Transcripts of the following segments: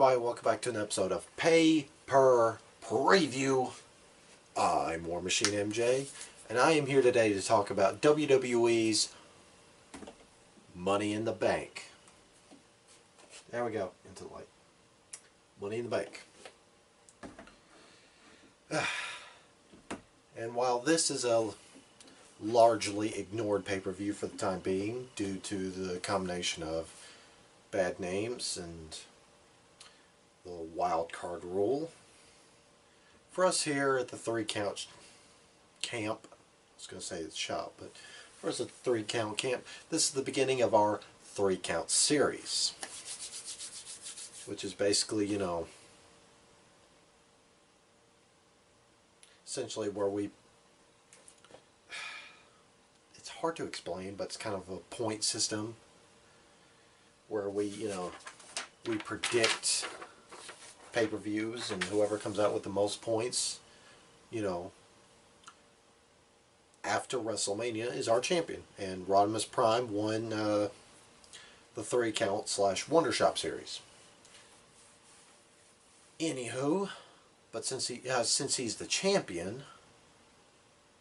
everybody, welcome back to an episode of Pay Per Preview. I'm War Machine MJ, and I am here today to talk about WWE's Money in the Bank. There we go, into the light. Money in the Bank. And while this is a largely ignored pay-per-view for the time being, due to the combination of bad names and the wild card rule, for us here at the 3 count camp, I was going to say it's shop, but for us at the 3 count camp, this is the beginning of our 3 count series, which is basically, you know, essentially where we, it's hard to explain, but it's kind of a point system where we, you know, we predict pay-per-views, and whoever comes out with the most points, you know, after WrestleMania is our champion. And Rodimus Prime won the 3 count / Wonder Shop series. Anywho, but since he's the champion,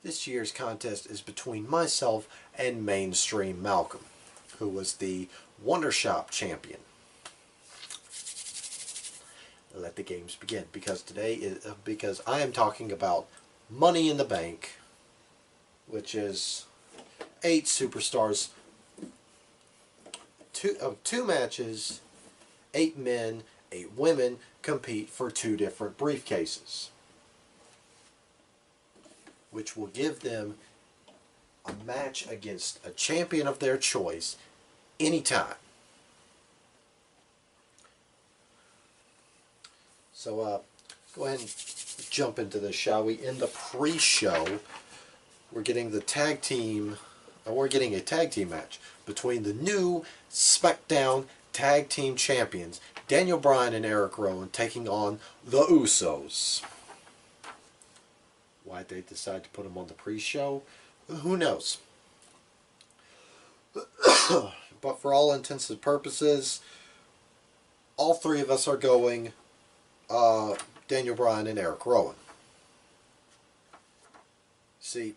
this year's contest is between myself and Mainstream Malcolm, who was the Wonder Shop champion. Let the games begin, because because I am talking about Money in the Bank, which is 8 superstars, 2 matches, 8 men, 8 women compete for 2 different briefcases, which will give them a match against a champion of their choice anytime. So go ahead and jump into this, shall we? In the pre-show, we're getting the tag team. We're getting a tag team match between the new SmackDown Tag Team Champions, Daniel Bryan and Eric Rowan, taking on the Usos. Why'd they decide to put them on the pre-show? Who knows? But for all intents and purposes, all 3 of us are going Daniel Bryan and Eric Rowan. See,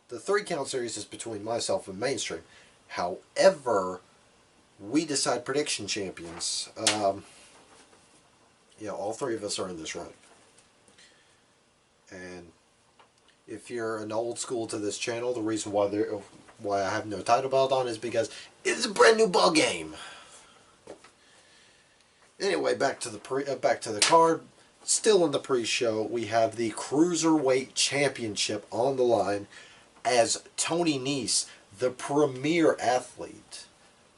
the 3 count series is between myself and Mainstream. However, we decide prediction champions. You know, all 3 of us are in this run. And if you're an old school to this channel, the reason why I have no title belt on is because it's a brand new ball game. Anyway, back to the card. Still in the pre-show, we have the Cruiserweight Championship on the line as Tony Nese, the premier athlete,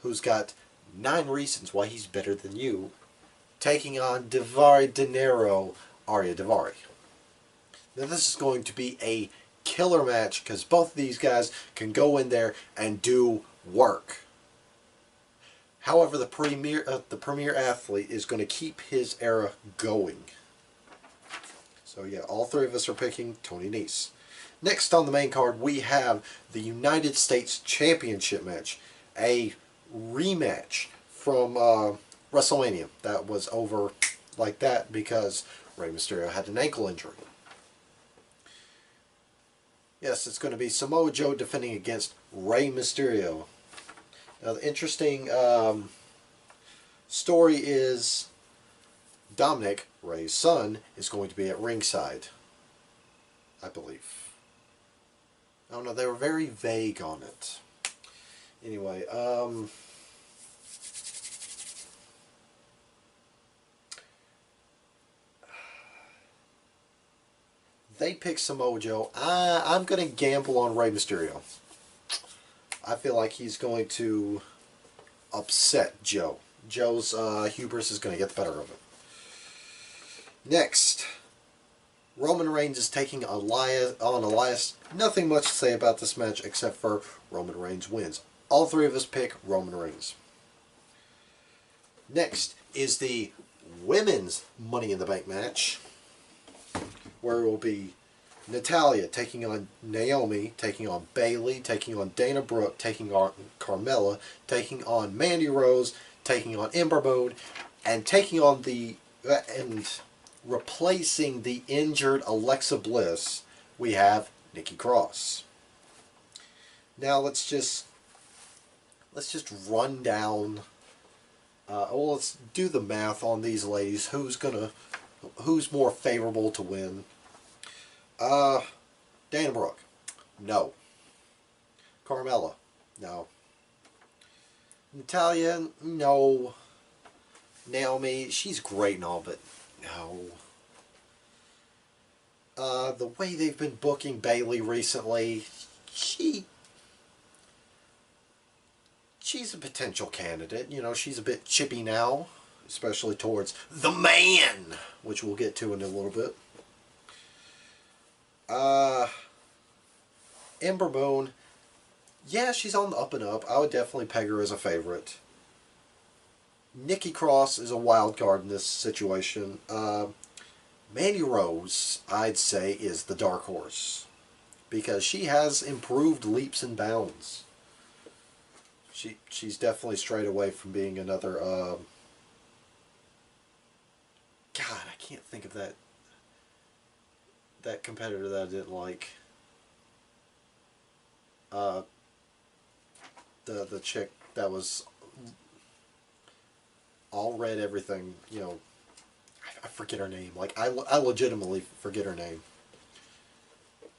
who's got 9 reasons why he's better than you, taking on Daivari Dinero, Arya Daivari. Now this is going to be a killer match, because both of these guys can go in there and do work. However, the premier athlete is going to keep his era going. So yeah, all 3 of us are picking Tony Nese. Next on the main card, we have the United States Championship match, a rematch from WrestleMania that was over like that because Rey Mysterio had an ankle injury. Yes, it's going to be Samoa Joe defending against Rey Mysterio. Now, the interesting story is Dominic, Rey's son, is going to be at ringside, I believe. I don't know, they were very vague on it. Anyway, they pick Samoa Joe. I'm going to gamble on Rey Mysterio. I feel like he's going to upset Joe. Joe's hubris is going to get the better of him. Next, Roman Reigns is taking on Elias. Nothing much to say about this match except for Roman Reigns wins. All 3 of us pick Roman Reigns. Next is the women's Money in the Bank match, where it will be Natalya taking on Naomi, taking on Bayley, taking on Dana Brooke, taking on Carmella, taking on Mandy Rose, taking on Ember Moon, And taking on the and replacing the injured Alexa Bliss, we have Nikki Cross. Now let's just run down. Well, let's do the math on these ladies. Who's more favorable to win? Dana Brooke, no. Carmella, no. Natalia, no. Naomi, she's great and all, but no. The way they've been booking Bayley recently, she's a potential candidate. You know, she's a bit chippy now, especially towards the man, which we'll get to in a little bit. Ember Moon, yeah, she's on the up and up. I would definitely peg her as a favorite. Nikki Cross is a wild card in this situation. Mandy Rose, I'd say, is the dark horse, because she has improved leaps and bounds. She's definitely strayed away from being another. God, I can't think of that competitor that I didn't like. The chick that was all red everything. You know, I forget her name. Like I legitimately forget her name.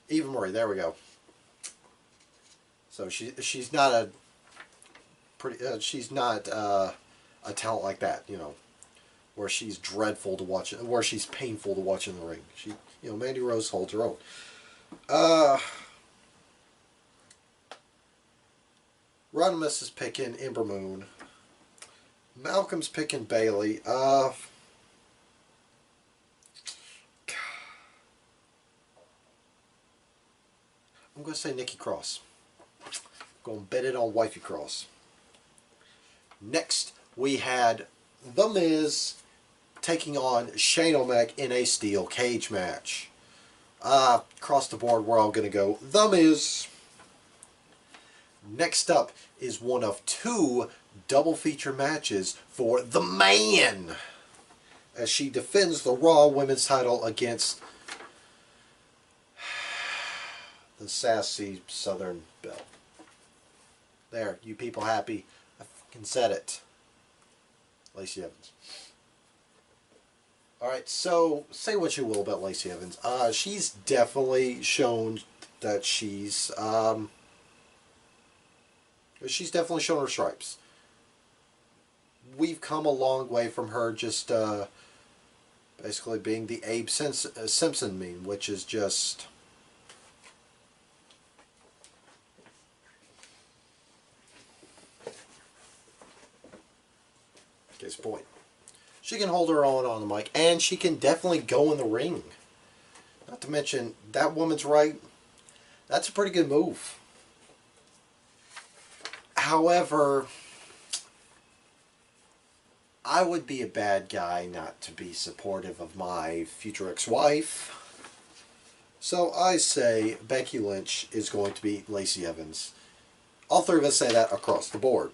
Eva Marie. There we go. So she's not a pretty. She's not a talent like that. You know, where she's dreadful to watch, where she's painful to watch in the ring. Mandy Rose holds her own. Rodimus is picking Ember Moon. Malcolm's picking Bayley. I'm going to say Nikki Cross. I'm going to bet it on Wifey Cross. Next, we had The Miz taking on Shane O'Mac in a steel cage match. Across the board, we're all going to go The Miz. Next up is one of two double feature matches for The Man, as she defends the Raw Women's title against the sassy Southern Belle. There, you people happy? I fucking said it. Lacey Evans. Alright, so say what you will about Lacey Evans. She's definitely shown that she's definitely shown her stripes. We've come a long way from her just basically being the Abe Simpson meme, which is just case point. She can hold her own on the mic, and she can definitely go in the ring. Not to mention, that woman's right. That's a pretty good move. However, I would be a bad guy not to be supportive of my future ex-wife. So I say Becky Lynch is going to beat Lacey Evans. All three of us say that across the board.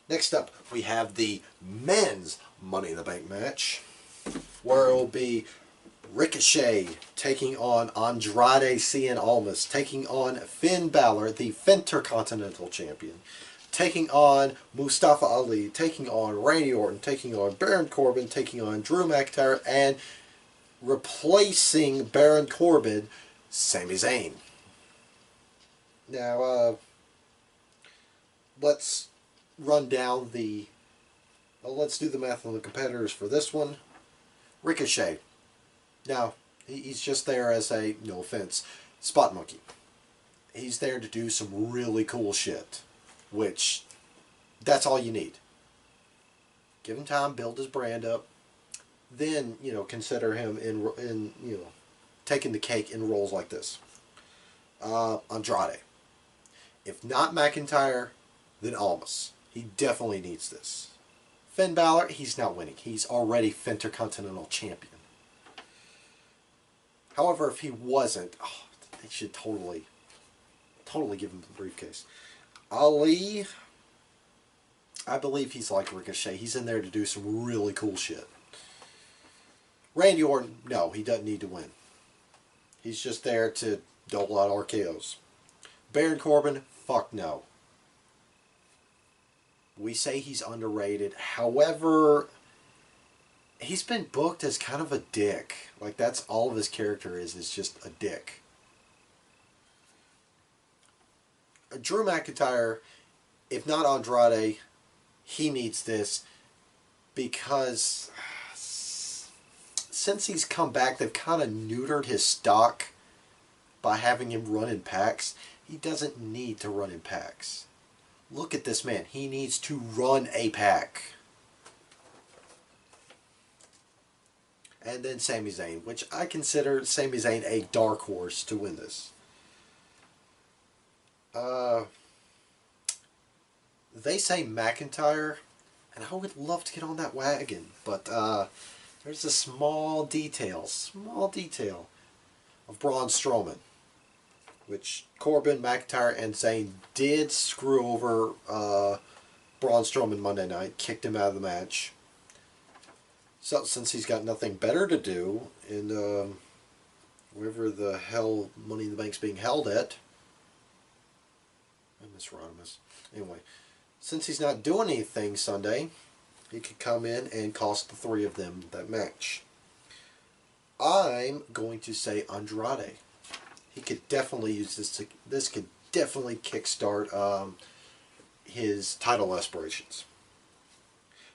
Next up, we have the men's Money in the Bank match, where it will be Ricochet taking on Andrade Cien Almas, taking on Finn Balor, the Intercontinental Champion, taking on Mustafa Ali, taking on Randy Orton, taking on Baron Corbin, taking on Drew McIntyre, and replacing Baron Corbin, Sami Zayn. Now, let's run down let's do the math on the competitors for this one. Ricochet. Now, he's just there as a, no offense, spot monkey. He's there to do some really cool shit, which, that's all you need. Give him time, build his brand up, then, consider him in taking the cake in roles like this. Andrade. If not McIntyre, then Almas. He definitely needs this. Finn Balor, he's not winning. He's already Intercontinental Champion. However, if he wasn't, they should totally give him the briefcase. Ali, I believe he's like Ricochet. He's in there to do some really cool shit. Randy Orton, no, he doesn't need to win. He's just there to dole out RKOs. Baron Corbin, fuck no. We say he's underrated. However, he's been booked as kind of a dick. Like, that's all of his character is just a dick. Drew McIntyre, if not Andrade, he needs this because since he's come back, they've kind of neutered his stock by having him run in packs. He doesn't need to run in packs. Look at this man. He needs to run a pack. And then Sami Zayn, which I consider Sami Zayn a dark horse to win this. They say McIntyre, and I would love to get on that wagon, but there's a small detail of Braun Strowman, which Corbin, McIntyre, and Zayn did screw over Braun Strowman Monday night, kicked him out of the match. So since he's got nothing better to do in wherever the hell Money in the Bank's being held at, I miss Rodimus. Anyway, since he's not doing anything Sunday, he could come in and cost the three of them that match. I'm going to say Andrade. He could definitely use this. This could definitely kickstart his title aspirations.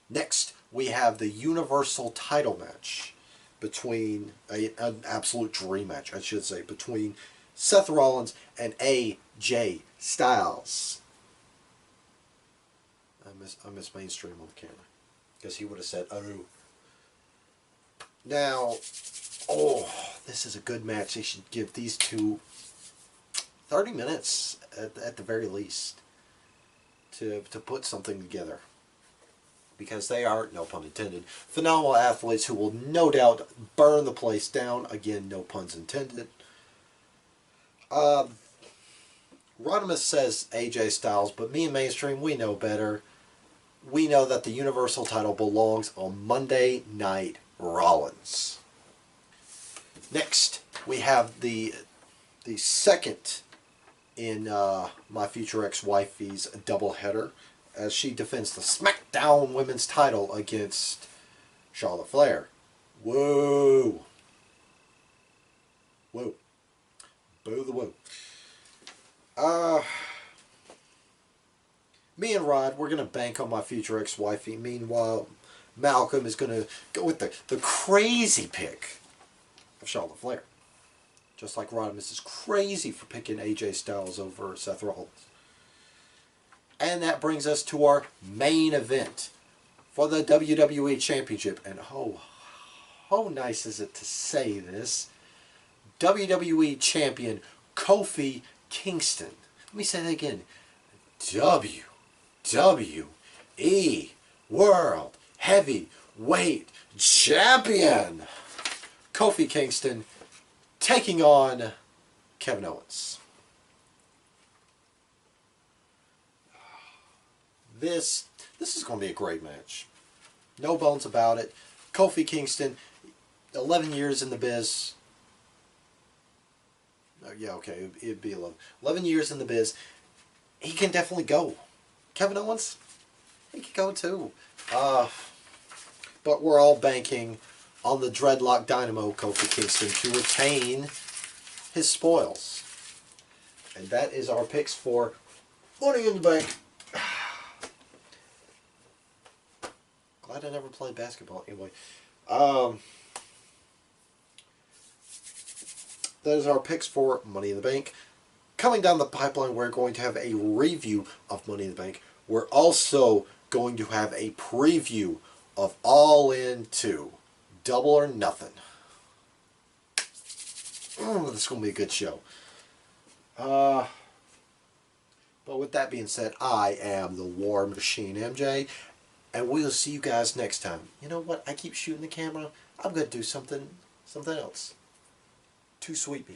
Next, we have the Universal title match between an absolute dream match, I should say, between Seth Rollins and AJ Styles. I miss mainstream on the camera because he would have said, "Oh." Now, this is a good match. They should give these two 30 minutes at the very least to put something together. Because they are, no pun intended, phenomenal athletes who will no doubt burn the place down. Again, no puns intended. Rodimus says AJ Styles, but me and Mainstream, we know better. We know that the Universal title belongs on Monday Night Rollins. Next, we have the second in my future ex-wifey's doubleheader, as she defends the SmackDown Women's title against Charlotte Flair. Whoa. Whoa. Boo the whoa. Me and Rod, we're going to bank on my future ex-wifey. Meanwhile, Malcolm is going to go with the crazy pick of Charlotte Flair. Just like Rodimus is crazy for picking AJ Styles over Seth Rollins. And that brings us to our main event for the WWE Championship. And how nice is it to say this? WWE Champion Kofi Kingston. Let me say that again. WWE World Heavyweight Champion Kofi Kingston taking on Kevin Owens. This is going to be a great match. No bones about it. Kofi Kingston, 11 years in the biz. Oh, yeah, okay, it'd be 11. 11 years in the biz. He can definitely go. Kevin Owens, he can go too. But we're all banking on the Dreadlock Dynamo Kofi Kingston to retain his spoils. And that is our picks for Money in the Bank. Glad I never played basketball. Anyway, that is our picks for Money in the Bank. Coming down the pipeline, we're going to have a review of Money in the Bank. We're also going to have a preview of All In 2. Double or Nothing. This is going to be a good show. But with that being said, I am the War Machine MJ. And we'll see you guys next time. You know what? I keep shooting the camera. I'm going to do something else. Too sweet me.